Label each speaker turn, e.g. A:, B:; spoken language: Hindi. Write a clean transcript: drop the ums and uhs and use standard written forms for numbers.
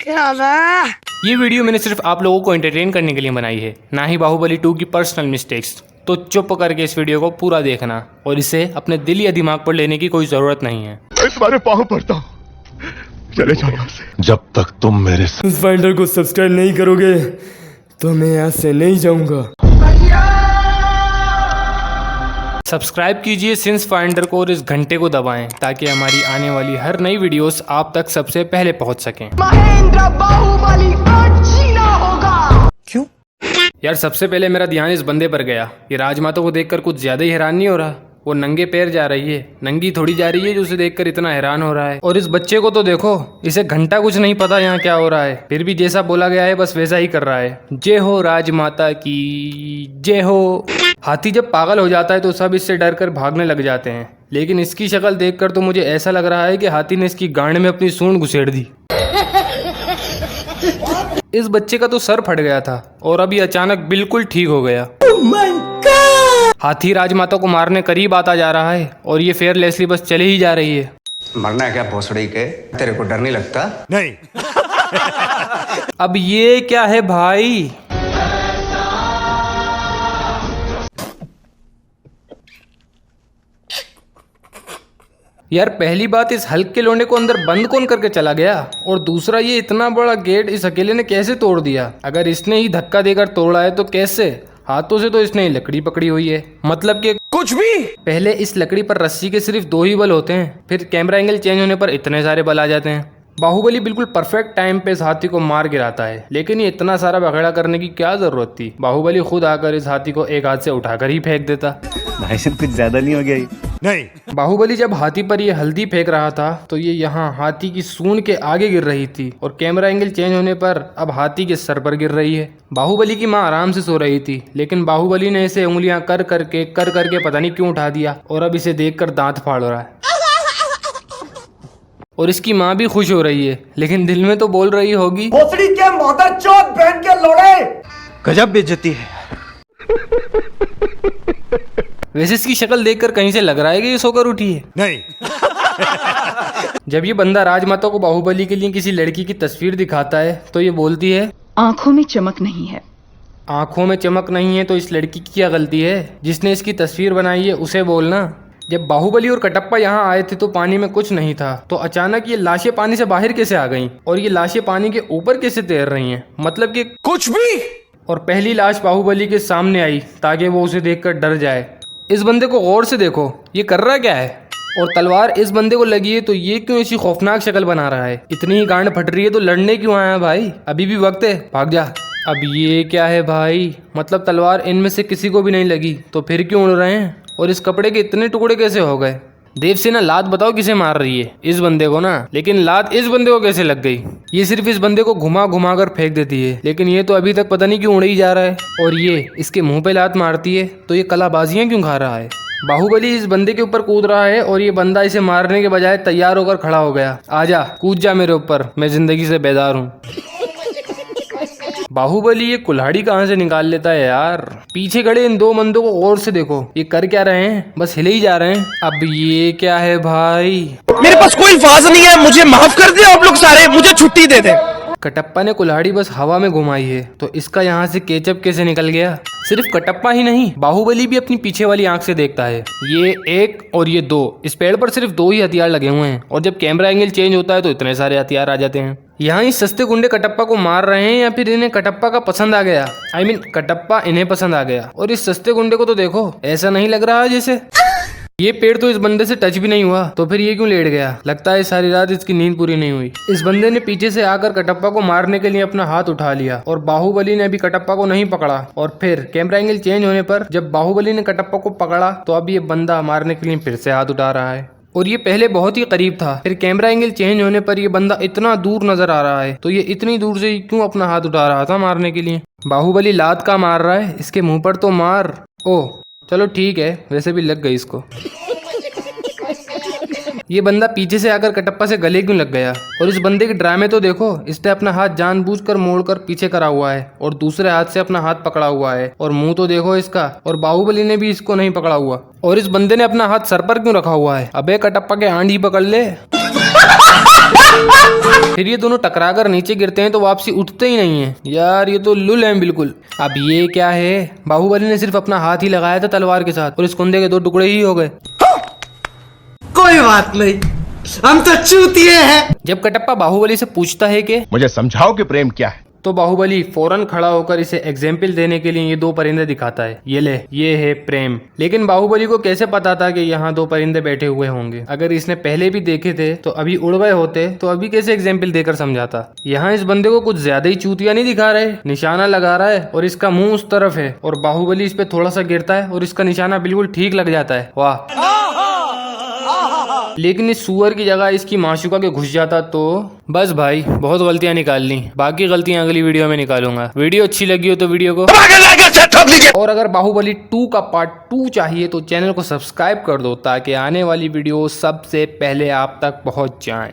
A: क्या था?
B: ये वीडियो मैंने सिर्फ आप लोगों को एंटरटेन करने के लिए बनाई है, ना ही बाहुबली 2 की पर्सनल मिस्टेक्स। तो चुप करके इस वीडियो को पूरा देखना और इसे अपने दिल या दिमाग पर लेने की कोई जरूरत नहीं है।
C: मैं तुम्हारे पाँव पड़ता हूँ, चले जाओ यहाँ से।
D: जब तक तुम मेरे
E: इस फाइंडर को सब्सक्राइब नहीं करोगे तो मैं यहाँ से नहीं जाऊंगा।
B: सब्सक्राइब कीजिए सिंस फाइंडर को और इस घंटे को दबाएं ताकि हमारी आने वाली हर नई वीडियोस आप तक सबसे पहले पहुंच सकें।
A: महेंद्र बाहुबली को जीना होगा।
B: क्यों यार? सबसे पहले मेरा ध्यान इस बंदे पर गया। ये राजमाता को देखकर कुछ ज्यादा ही हैरान नहीं हो रहा? वो नंगे पैर जा रही है, नंगी थोड़ी जा रही है जो उसे देखकर इतना हैरान हो रहा है। और इस बच्चे को तो देखो, इसे घंटा कुछ नहीं पता यहाँ क्या हो रहा है, फिर भी जैसा बोला गया है बस वैसा ही कर रहा है। जय हो राजमाता की जय हो। हाथी जब पागल हो जाता है तो सब इससे डर कर भागने लग जाते हैं, लेकिन इसकी शक्ल देखकर तो मुझे ऐसा लग रहा है कि हाथी ने इसकी गांड में अपनी सूंड घुसेड़ दी। इस बच्चे का तो सर फट गया था और अभी अचानक बिल्कुल ठीक हो गया। हाथी राजमाता को मारने करीब आता जा रहा है और ये फेयरलेसली बस चले ही जा रही है।
F: मरना है क्या भोसड़ी के? तेरे को डर नहीं लगता?
C: नहीं।
B: अब ये क्या है भाई? यार पहली बात, इस हल्क के लोंडे को अंदर बंद कौन करके चला गया? और दूसरा, ये इतना बड़ा गेट इस अकेले ने कैसे तोड़ दिया? अगर इसने ही धक्का देकर तोड़ा है तो कैसे? हाथों से तो इसने ही लकड़ी पकड़ी हुई है, मतलब कि कुछ भी। पहले इस लकड़ी पर रस्सी के सिर्फ 2 ही बल होते हैं, फिर कैमरा एंगल चेंज होने पर इतने सारे बल आ जाते हैं। बाहुबली बिल्कुल परफेक्ट टाइम पे इस हाथी को मार गिराता है, लेकिन ये इतना सारा बखेड़ा करने की क्या जरूरत थी? बाहुबली खुद आकर इस हाथी को एक हाथ से उठाकर ही फेंक देता।
G: भाई साहब कुछ ज्यादा नहीं हो गया ये?
C: नहीं।
B: बाहुबली जब हाथी पर ये हल्दी फेंक रहा था तो ये यहाँ हाथी की सूंड के आगे गिर रही थी, और कैमरा एंगल चेंज होने पर अब हाथी के सर पर गिर रही है। बाहुबली की माँ आराम से सो रही थी, लेकिन बाहुबली ने इसे उंगलियां कर करके पता नहीं क्यों उठा दिया, और अब इसे देखकर दांत फाड़ रहा है। और इसकी माँ भी खुश हो रही है, लेकिन दिल में तो बोल रही होगी,
A: भोसड़ी के मदरचोद बहन के लोड़े।
G: गजब बेइज्जती है।
B: वैसे इसकी शक्ल देखकर कहीं से लग रहा है कि ये सोकर उठी है।
C: नहीं।
B: जब ये बंदा राजमाता को बाहुबली के लिए किसी लड़की की तस्वीर दिखाता है तो ये बोलती है,
H: आंखों में चमक नहीं है।
B: आंखों में चमक नहीं है तो इस लड़की की क्या गलती है? जिसने इसकी तस्वीर बनाई है उसे बोलना। जब बाहुबली और कटप्पा यहाँ आए थे तो पानी में कुछ नहीं था, तो अचानक ये लाशें पानी से बाहर कैसे आ गईं? और ये लाशें पानी के ऊपर कैसे तैर रही हैं? मतलब कि कुछ भी। और पहली लाश बाहुबली के सामने आई ताकि वो उसे देखकर डर जाए। इस बंदे को गौर से देखो, ये कर रहा क्या है? और तलवार इस बंदे को लगी है तो ये क्यों ऐसी खौफनाक शक्ल बना रहा है? इतनी ही गांड फट रही है तो लड़ने क्यों आया भाई? अभी भी वक्त है, भाग जा। अब ये क्या है भाई? मतलब तलवार इनमें से किसी को भी नहीं लगी तो फिर क्यों उड़ रहे हैं? और इस कपड़े के इतने टुकड़े कैसे हो गए? देवसेना, लात बताओ किसे मार रही है? इस बंदे को ना, लेकिन लात इस बंदे को कैसे लग गई? ये सिर्फ इस बंदे को घुमा घुमा कर फेंक देती है, लेकिन ये तो अभी तक पता नहीं क्यों उड़ ही जा रहा है। और ये इसके मुंह पे लात मारती है तो ये कलाबाजियां क्यों खा रहा है? बाहुबली इस बंदे के ऊपर कूद रहा है और ये बंदा इसे मारने के बजाय तैयार होकर खड़ा हो गया। आजा, कूद जा मेरे ऊपर, मैं जिंदगी से बेजार हूँ। बाहुबली ये कुल्हाड़ी कहाँ से निकाल लेता है यार? पीछे खड़े इन 2 बंदों को गौर से देखो, ये कर क्या रहे हैं? बस हिले ही जा रहे हैं। अब ये क्या है भाई?
A: मेरे पास कोई अल्फाज नहीं है, मुझे माफ कर दे आप लोग सारे, मुझे छुट्टी दे दे।
B: कटप्पा ने कुल्हाड़ी बस हवा में घुमाई है तो इसका यहाँ से केचप कैसे निकल गया? सिर्फ कटप्पा ही नहीं, बाहुबली भी अपनी पीछे वाली आंख से देखता है। ये 1 और ये 2, इस पेड़ पर सिर्फ 2 ही हथियार लगे हुए हैं, और जब कैमरा एंगल चेंज होता है तो इतने सारे हथियार आ जाते हैं। यहाँ इस सस्ते गुंडे कटप्पा को मार रहे हैं या फिर इन्हें कटप्पा का पसंद आ गया? I mean, कटप्पा इन्हें पसंद आ गया। और इस सस्ते गुंडे को तो देखो, ऐसा नहीं लग रहा जैसे ये पेड़ तो इस बंदे से टच भी नहीं हुआ, तो फिर ये क्यों लेट गया? लगता है सारी रात इसकी नींद पूरी नहीं हुई। इस बंदे ने पीछे से आकर कटप्पा को मारने के लिए अपना हाथ उठा लिया, और बाहुबली ने अभी कटप्पा को नहीं पकड़ा। और फिर कैमरा एंगल चेंज होने पर जब बाहुबली ने कटप्पा को पकड़ा तो अब ये बंदा मारने के लिए फिर से हाथ उठा रहा है, और ये पहले बहुत ही करीब था। फिर कैमरा एंगल चेंज होने पर ये बंदा इतना दूर नजर आ रहा है, तो ये इतनी दूर से क्यों अपना हाथ उठा रहा था मारने के लिए? बाहुबली लात का मार रहा है, इसके मुंह पर तो मार। ओह चलो ठीक है, वैसे भी लग गई इसको। ये बंदा पीछे से आकर कटप्पा से गले क्यों लग गया? और इस बंदे के ड्रामे तो देखो, इसने अपना हाथ जानबूझकर मोड़कर पीछे करा हुआ है और दूसरे हाथ से अपना हाथ पकड़ा हुआ है, और मुंह तो देखो इसका, और बाहुबली ने भी इसको नहीं पकड़ा हुआ। और इस बंदे ने अपना हाथ सर पर क्यों रखा हुआ है? अबे कटप्पा के आंधी पकड़ ले। फिर ये दोनों टकराकर नीचे गिरते हैं तो वापसी उठते ही नहीं है। यार ये तो लुल हैं बिल्कुल। अब ये क्या है, बाहुबली ने सिर्फ अपना हाथ ही लगाया था तलवार के साथ और इस कुंदे के 2 टुकड़े ही हो गए।
A: कोई बात नहीं, हम तो चूतिए हैं।
B: जब कटप्पा बाहुबली से पूछता है कि
C: मुझे समझाओ कि प्रेम क्या है।
B: तो बाहुबली फौरन खड़ा होकर इसे एग्जाम्पल देने के लिए ये 2 परिंदे दिखाता है। ये ले, ये है प्रेम। लेकिन बाहुबली को कैसे पता था कि यहाँ 2 परिंदे बैठे हुए होंगे? अगर इसने पहले भी देखे थे तो अभी उड़ गए होते, तो अभी कैसे एग्जाम्पल देकर समझाता? यहाँ इस बंदे को कुछ ज्यादा ही चूतिया नहीं दिखा रहे, निशाना लगा रहा है और इसका मुंह उस तरफ है और बाहुबली इस पे थोड़ा सा गिरता है और इसका निशाना बिल्कुल ठीक लग जाता है। वाह। लेकिन इस सुअर की जगह इसकी माशुका के घुस जाता तो बस भाई, बहुत गलतियां निकाल ली। बाकी गलतियां अगली वीडियो में निकालूंगा। वीडियो अच्छी लगी हो तो वीडियो को, और अगर बाहुबली 2 का पार्ट 2 चाहिए तो चैनल को सब्सक्राइब कर दो ताकि आने वाली वीडियो सबसे पहले आप तक पहुंच जाएं।